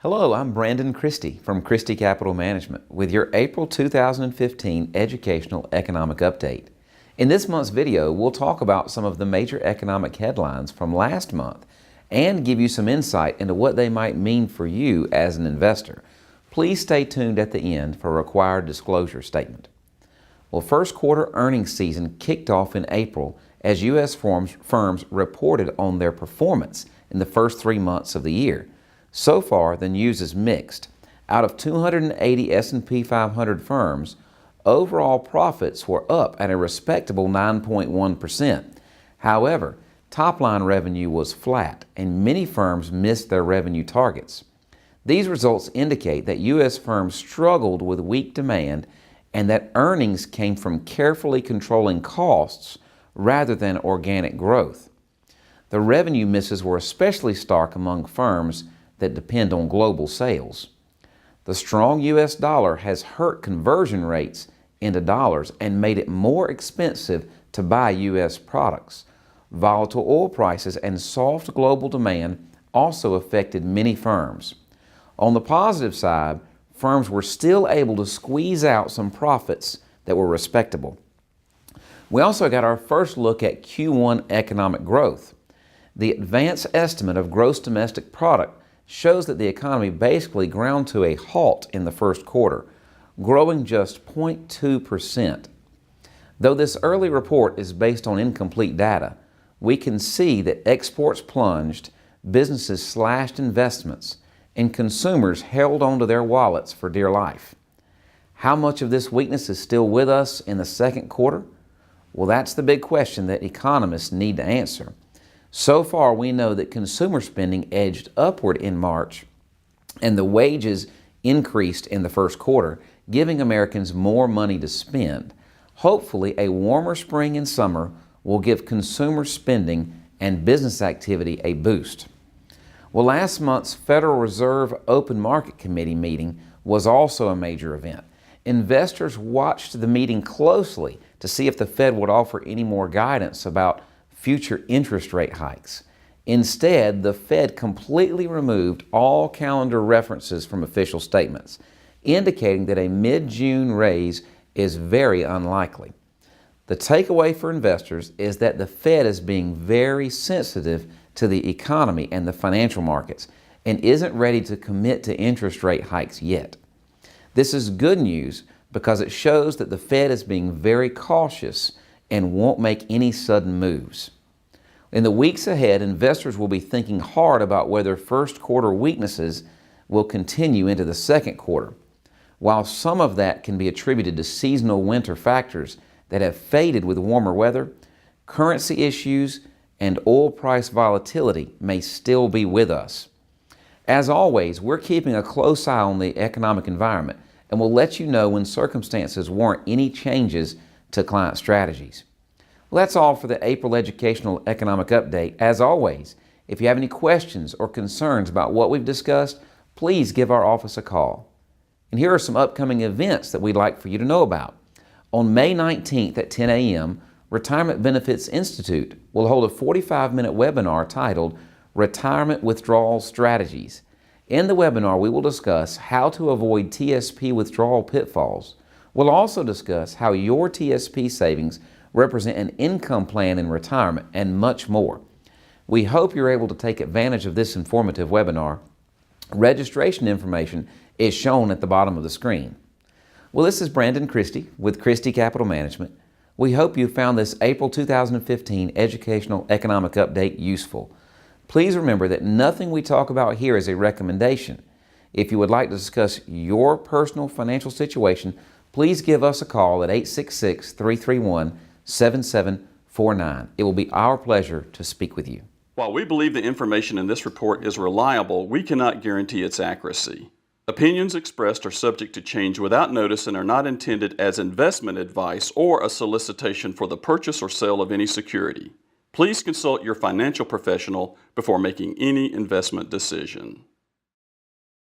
Hello, I'm Brandon Christy from Christy Capital Management with your April 2015 Educational Economic Update. In this month's video, we'll talk about some of the major economic headlines from last month and give you some insight into what they might mean for you as an investor. Please stay tuned at the end for a required disclosure statement. Well, first quarter earnings season kicked off in April as U.S. firms reported on their performance in the first 3 months of the year. So far, the news is mixed. Out of 280 S&P 500 firms, overall profits were up at a respectable 9.1%. However, top-line revenue was flat, and many firms missed their revenue targets. These results indicate that U.S. firms struggled with weak demand and that earnings came from carefully controlling costs rather than organic growth. The revenue misses were especially stark among firms that depend on global sales. The strong U.S. dollar has hurt conversion rates into dollars and made it more expensive to buy U.S. products. Volatile oil prices and soft global demand also affected many firms. On the positive side, firms were still able to squeeze out some profits that were respectable. We also got our first look at Q1 economic growth. The advanced estimate of gross domestic product shows that the economy basically ground to a halt in the first quarter, growing just 0.2%. Though this early report is based on incomplete data, we can see that exports plunged, businesses slashed investments, and consumers held onto their wallets for dear life. How much of this weakness is still with us in the second quarter? Well, that's the big question that economists need to answer. So far, we know that consumer spending edged upward in March and the wages increased in the first quarter, giving Americans more money to spend. Hopefully, a warmer spring and summer will give consumer spending and business activity a boost. Well, last month's Federal Reserve Open Market Committee meeting was also a major event. Investors watched the meeting closely to see if the Fed would offer any more guidance about future interest rate hikes. Instead, the Fed completely removed all calendar references from official statements, indicating that a mid-June raise is very unlikely. The takeaway for investors is that the Fed is being very sensitive to the economy and the financial markets and isn't ready to commit to interest rate hikes yet. This is good news because it shows that the Fed is being very cautious and won't make any sudden moves. In the weeks ahead, investors will be thinking hard about whether first quarter weaknesses will continue into the second quarter. While some of that can be attributed to seasonal winter factors that have faded with warmer weather, currency issues and oil price volatility may still be with us. As always, we're keeping a close eye on the economic environment and will let you know when circumstances warrant any changes to client strategies. Well, that's all for the April Educational Economic Update. As always, if you have any questions or concerns about what we've discussed, please give our office a call. And here are some upcoming events that we'd like for you to know about. On May 19th at 10 a.m., Retirement Benefits Institute will hold a 45-minute webinar titled Retirement Withdrawal Strategies. In the webinar, we will discuss how to avoid TSP withdrawal pitfalls. We'll also discuss how your TSP savings represent an income plan in retirement and much more. We hope you're able to take advantage of this informative webinar. Registration information is shown at the bottom of the screen. Well, this is Brandon Christy with Christy Capital Management. We hope you found this April 2015 Educational Economic Update useful. Please remember that nothing we talk about here is a recommendation. If you would like to discuss your personal financial situation, please give us a call at 866-331-7749. It will be our pleasure to speak with you. While we believe the information in this report is reliable, we cannot guarantee its accuracy. Opinions expressed are subject to change without notice and are not intended as investment advice or a solicitation for the purchase or sale of any security. Please consult your financial professional before making any investment decision.